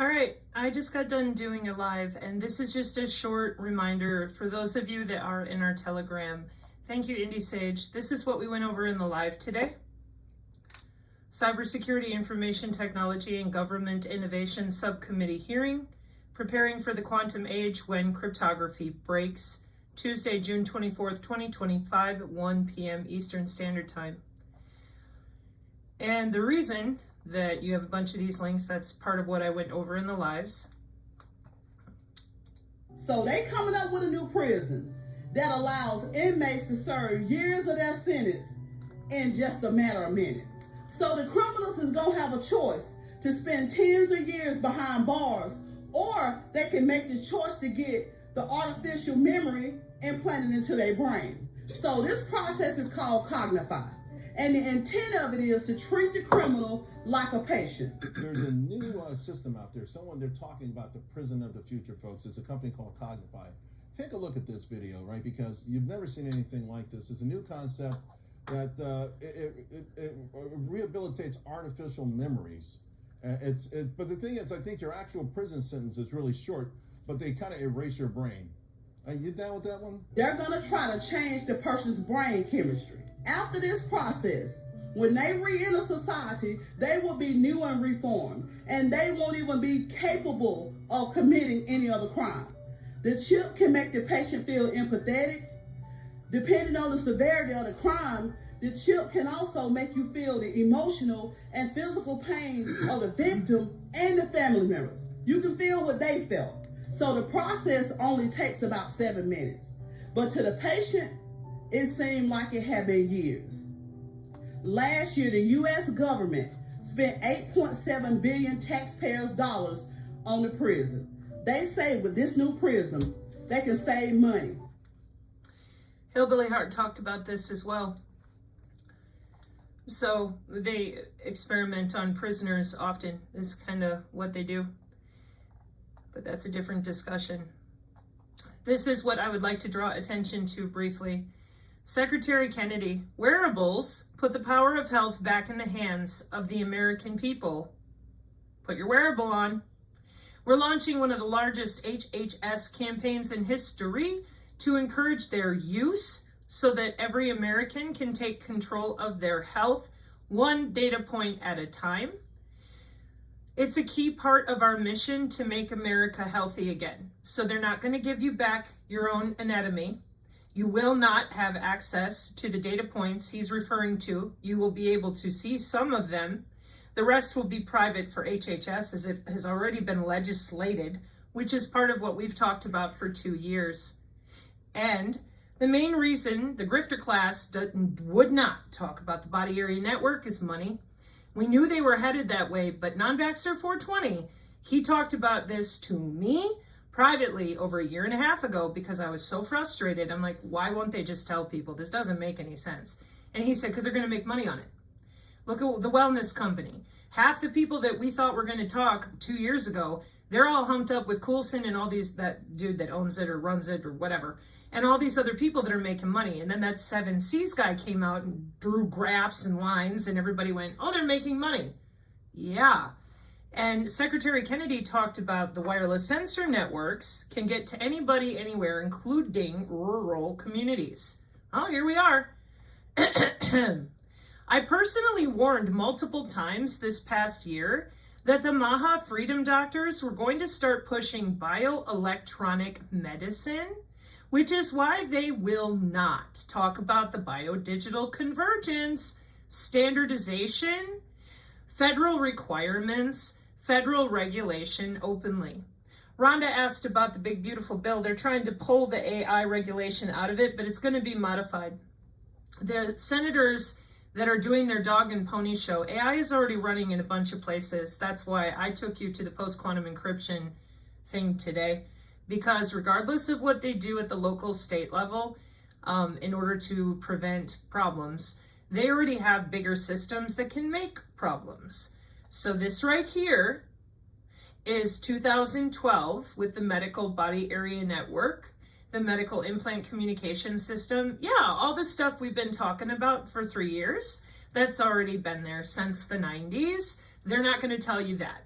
All right, I just got done doing a live, and this is just a short reminder for those of you that are in our Telegram. Thank you, Indy Sage. This is what we went over in the live today. Cybersecurity, Information Technology, and Government Innovation Subcommittee hearing, preparing for the quantum age when cryptography breaks, Tuesday, June 24th, 2025 at 1 p.m. Eastern Standard Time. And the reason that you have a bunch of these links, that's part of what I went over in the lives. So they coming up with a new prison that allows inmates to serve years of their sentence in just a matter of minutes. So the criminals is gonna have a choice to spend tens of years behind bars, or they can make the choice to get the artificial memory implanted into their brain. So this process is called Cognified. And the intent of it is to treat the criminal like a patient. There's a new system out there. They're talking about the prison of the future, folks. It's a company called Cognified. Take a look at this video, right? Because you've never seen anything like this. It's a new concept that it rehabilitates artificial memories. But the thing is, I think your actual prison sentence is really short, but they kind of erase your brain. Are you down with that one? They're going to try to change the person's brain chemistry. After this process, when they re-enter society, they will be new and reformed, and they won't even be capable of committing any other crime. The chip can make the patient feel empathetic. Depending on the severity of the crime, the chip can also make you feel the emotional and physical pain of the victim and the family members. You can feel what they felt. So the process only takes about 7 minutes. But to the patient, it seemed like it had been years. Last year, the U.S. government spent $8.7 billion taxpayers' dollars on the prison. They say with this new prison, they can save money. Hillbilly Heart talked about this as well. So they experiment on prisoners often, is kind of what they do. But that's a different discussion. This is what I would like to draw attention to briefly. Secretary Kennedy, wearables put the power of health back in the hands of the American people. Put your wearable on. We're launching one of the largest HHS campaigns in history to encourage their use so that every American can take control of their health, one data point at a time. It's a key part of our mission to make America healthy again. So they're not going to give you back your own anatomy. You will not have access to the data points he's referring to. You will be able to see some of them. The rest will be private for HHS, as it has already been legislated, which is part of what we've talked about for 2 years. And the main reason the grifter class would not talk about the body area network is money. We knew they were headed that way, but Non-Vaxxer 420, he talked about this to me privately over 1.5 years ago because I was so frustrated. I'm like, why won't they just tell people? This doesn't make any sense. And he said, because they're going to make money on it. Look at the wellness company. Half the people that we thought were going to talk 2 years ago, they're all humped up with Coulson and all these, that dude that owns it or runs it or whatever, and all these other people that are making money. And then that 7Cs guy came out and drew graphs and lines, and everybody went, oh, they're making money. Yeah. And Secretary Kennedy talked about the wireless sensor networks can get to anybody anywhere, including rural communities. Oh, here we are. I personally warned multiple times this past year that the Maha Freedom Doctors were going to start pushing bioelectronic medicine, which is why they will not talk about the biodigital convergence, standardization, federal requirements, federal regulation openly. Rhonda asked about the big beautiful bill. They're trying to pull the AI regulation out of it, but it's going to be modified. The senators that are doing their dog and pony show, AI is already running in a bunch of places. That's why I took you to the post-quantum encryption thing today, because regardless of what they do at the local state level, in order to prevent problems, they already have bigger systems that can make problems. So this right here is 2012 with the Medical Body Area Network, the Medical Implant Communication System. Yeah, all the stuff we've been talking about for 3 years, that's already been there since the 90s. They're not going to tell you that.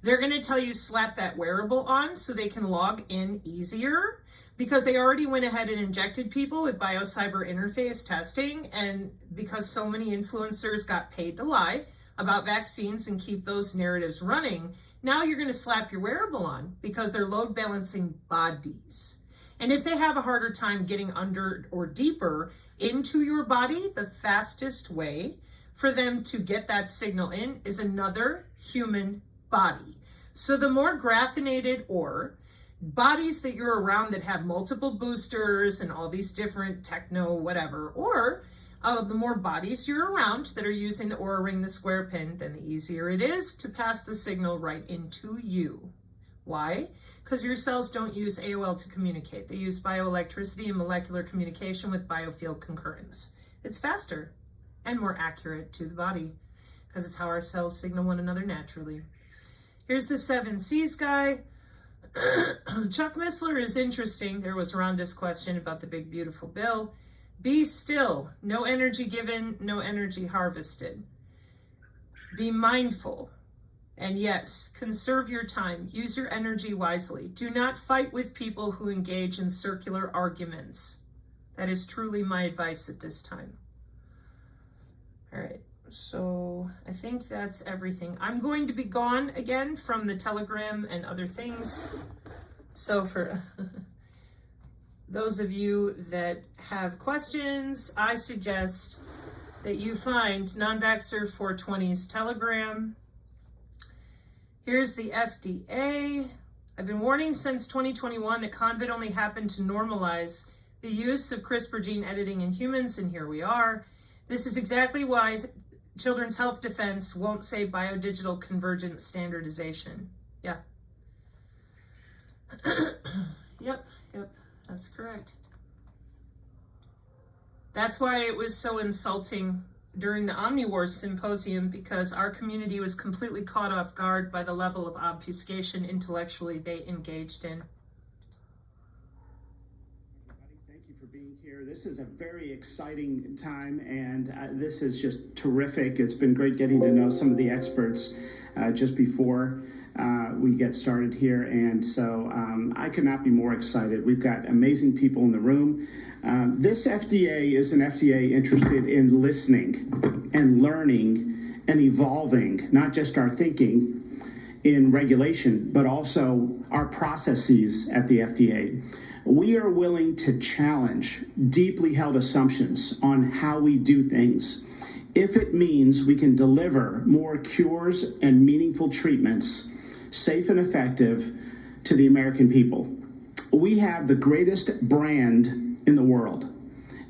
They're going to tell you slap that wearable on so they can log in easier, because they already went ahead and injected people with biocyber interface testing, and because so many influencers got paid to lie about vaccines and keep those narratives running, now you're going to slap your wearable on because they're load balancing bodies. And if they have a harder time getting under or deeper into your body, the fastest way for them to get that signal in is another human body. So the more graphinated or bodies that you're around that have multiple boosters and all these different techno whatever, or the more bodies you're around that are using the Oura Ring, the square pin, then the easier it is to pass the signal right into you. Why? Because your cells don't use AOL to communicate. They use bioelectricity and molecular communication with biofield concurrence. It's faster and more accurate to the body because it's how our cells signal one another naturally. Here's the 7 C's guy. Chuck Missler is interesting. There was Rhonda's question about the big beautiful bill. Be still. No energy given, no energy harvested. Be mindful. And yes, conserve your time. Use your energy wisely. Do not fight with people who engage in circular arguments. That is truly my advice at this time. All right, so I think that's everything. I'm going to be gone again from the Telegram and other things. So for those of you that have questions, I suggest that you find Non-Vaxxer 420's Telegram. Here's the FDA. I've been warning since 2021 that COVID only happened to normalize the use of CRISPR gene editing in humans, and here we are. This is exactly why Children's Health Defense won't say biodigital convergent standardization. Yeah. Yep, that's correct. That's why it was so insulting during the OmniWars symposium, because our community was completely caught off guard by the level of obfuscation intellectually they engaged in. Thank you for being here. This is a very exciting time, and this is just terrific. It's been great getting to know some of the experts just before we get started here, and so I could not be more excited. We've got amazing people in the room. This FDA is an FDA interested in listening and learning and evolving, not just our thinking in regulation, but also our processes at the FDA. We are willing to challenge deeply held assumptions on how we do things if it means we can deliver more cures and meaningful treatments, safe and effective, to the American people. We have the greatest brand in the world,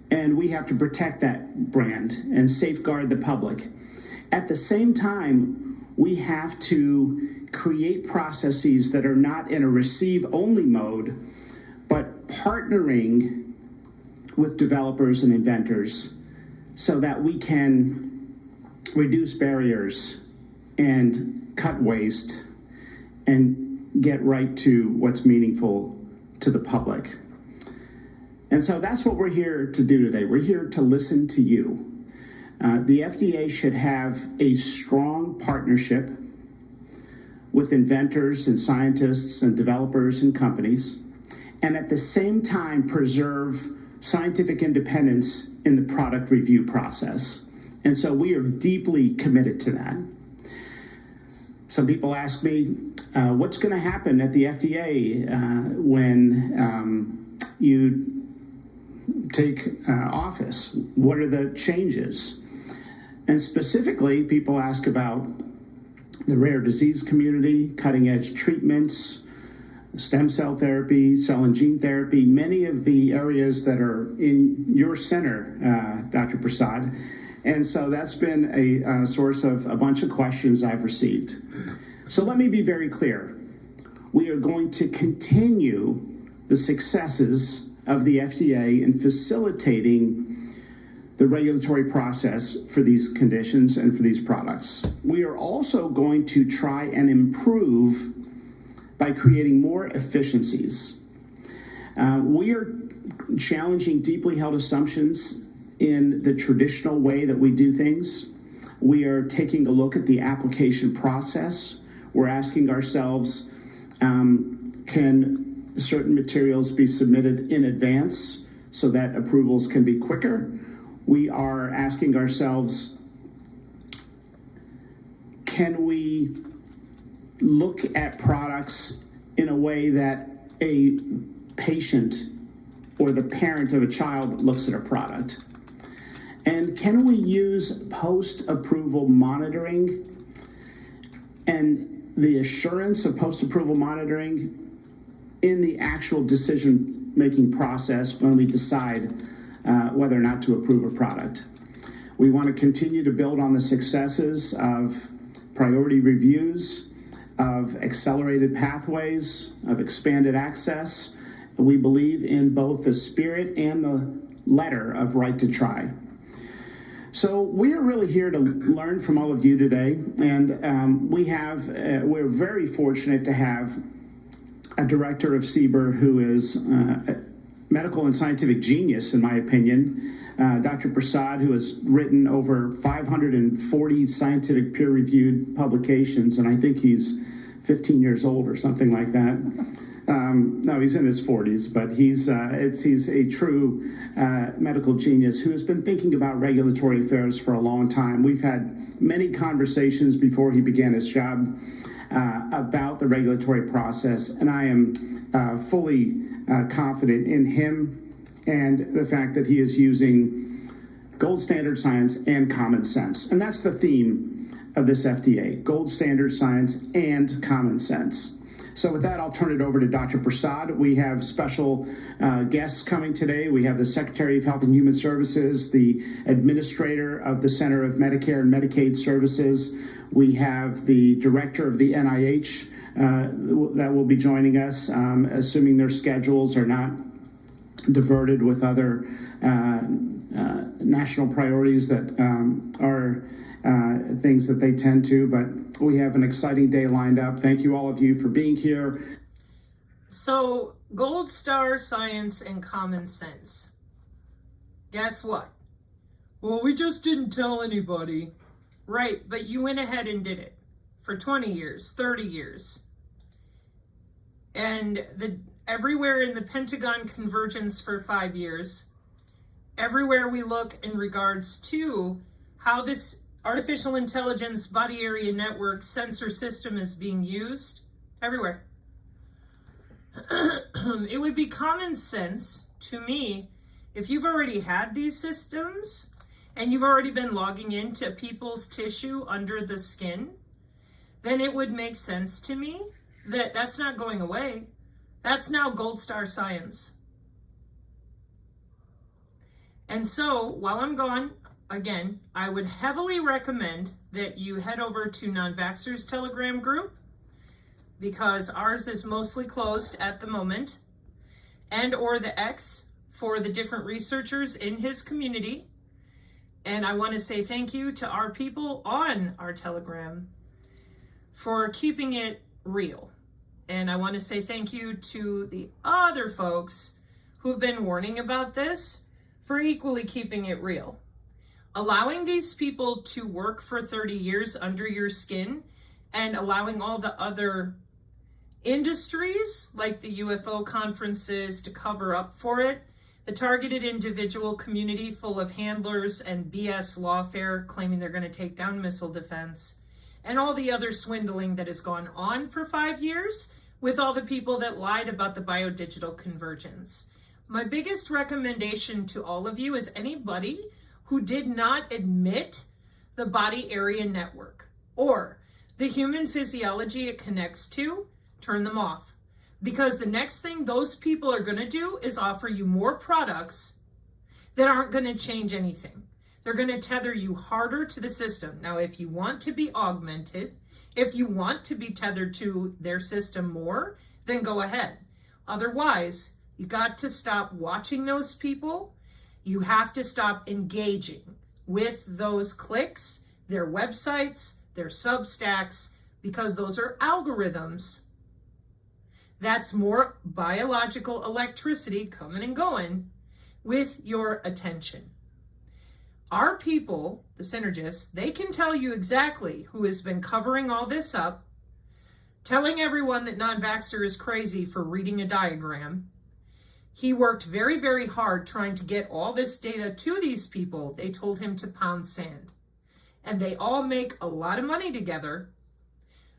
and we have to protect that brand and safeguard the public. At the same time, we have to create processes that are not in a receive-only mode, but partnering with developers and inventors so that we can reduce barriers and cut waste and get right to what's meaningful to the public. And so that's what we're here to do today. We're here to listen to you. The FDA should have a strong partnership with inventors and scientists and developers and companies, and at the same time preserve scientific independence in the product review process. And so we are deeply committed to that. Some people ask me, what's going to happen at the FDA when you take office? What are the changes? And specifically, people ask about the rare disease community, cutting edge treatments, stem cell therapy, cell and gene therapy, many of the areas that are in your center, Dr. Prasad. And so that's been a source of a bunch of questions I've received. So let me be very clear. We are going to continue the successes of the FDA in facilitating the regulatory process for these conditions and for these products. We are also going to try and improve by creating more efficiencies. We are challenging deeply held assumptions in the traditional way that we do things. We are taking a look at the application process. We're asking ourselves, can certain materials be submitted in advance so that approvals can be quicker? We are asking ourselves, can we look at products in a way that a patient or the parent of a child looks at a product? And can we use post-approval monitoring and the assurance of post-approval monitoring in the actual decision-making process when we decide whether or not to approve a product? We want to continue to build on the successes of priority reviews, of accelerated pathways, of expanded access. We believe in both the spirit and the letter of right to try. So we are really here to learn from all of you today, and we're very fortunate to have a director of CBER who is a medical and scientific genius, in my opinion, Dr. Prasad, who has written over 540 scientific peer-reviewed publications, and I think he's 15 years old or something like that. No, he's in his 40s, but he's a true medical genius who has been thinking about regulatory affairs for a long time. We've had many conversations before he began his job about the regulatory process, and I am fully confident in him and the fact that he is using gold standard science and common sense. And that's the theme of this FDA, gold standard science and common sense. So with that, I'll turn it over to Dr. Prasad. We have special guests coming today. We have the Secretary of Health and Human Services, the Administrator of the Center of Medicare and Medicaid Services. We have the Director of the NIH that will be joining us, assuming their schedules are not diverted with other national priorities that are things that they tend to, but we have an exciting day lined up. Thank you all of you for being here. So, gold star science and common sense. Guess what? Well, we just didn't tell anybody. Right, but you went ahead and did it for 20 years, 30 years. And everywhere in the Pentagon convergence for 5 years, everywhere we look in regards to how this artificial intelligence body area network sensor system is being used, everywhere. It would be common sense to me, if you've already had these systems and you've already been logging into people's tissue under the skin, then it would make sense to me that that's not going away. That's now gold star science. And so while I'm gone, again, I would heavily recommend that you head over to Non-Vaxxers Telegram group, because ours is mostly closed at the moment, and or the X for the different researchers in his community. And I want to say thank you to our people on our Telegram for keeping it real. And I want to say thank you to the other folks who've been warning about this for equally keeping it real. Allowing these people to work for 30 years under your skin and allowing all the other industries like the UFO conferences to cover up for it, the targeted individual community full of handlers and BS lawfare claiming they're going to take down missile defense, and all the other swindling that has gone on for 5 years with all the people that lied about the biodigital convergence. My biggest recommendation to all of you is anybody who did not admit the body area network or the human physiology it connects to, turn them off. Because the next thing those people are going to do is offer you more products that aren't going to change anything. They're going to tether you harder to the system. Now, if you want to be augmented, if you want to be tethered to their system more, then go ahead. Otherwise, you got to stop watching those people. You have to stop engaging with those clicks, their websites, their Substacks, because those are algorithms. That's more biological electricity coming and going with your attention. Our people, the Psinergists, they can tell you exactly who has been covering all this up, telling everyone that non-vaxxer is crazy for reading a diagram. He worked very, very hard trying to get all this data to these people. They told him to pound sand. And they all make a lot of money together.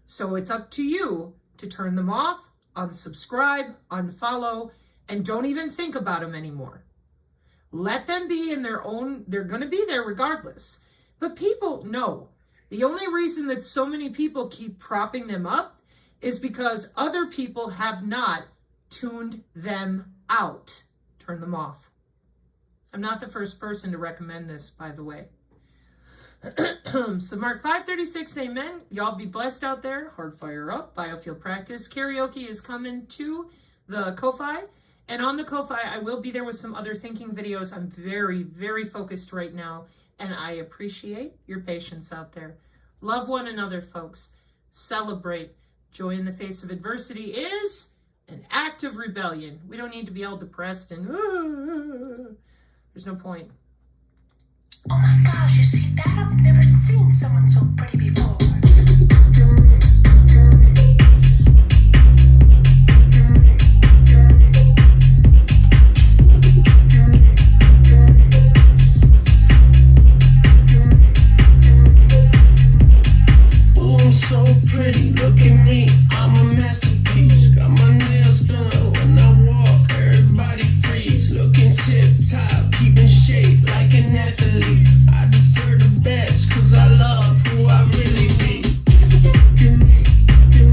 So it's up to you to turn them off, unsubscribe, unfollow, and don't even think about them anymore. Let them be in their own, they're going to be there regardless. But people know. The only reason that so many people keep propping them up is because other people have not tuned them out. Turn them off. I'm not the first person to recommend this, by the way. So Mark 5:36, amen. Y'all be blessed out there. Hard fire up. Biofield practice. Karaoke is coming to the Ko-Fi. And on the Ko-Fi, I will be there with some other thinking videos. I'm very, very focused right now. And I appreciate your patience out there. Love one another, folks. Celebrate. Joy in the face of adversity is an act of rebellion. We don't need to be all depressed and there's no point. Oh my gosh, you see that? I've never seen someone so pretty before.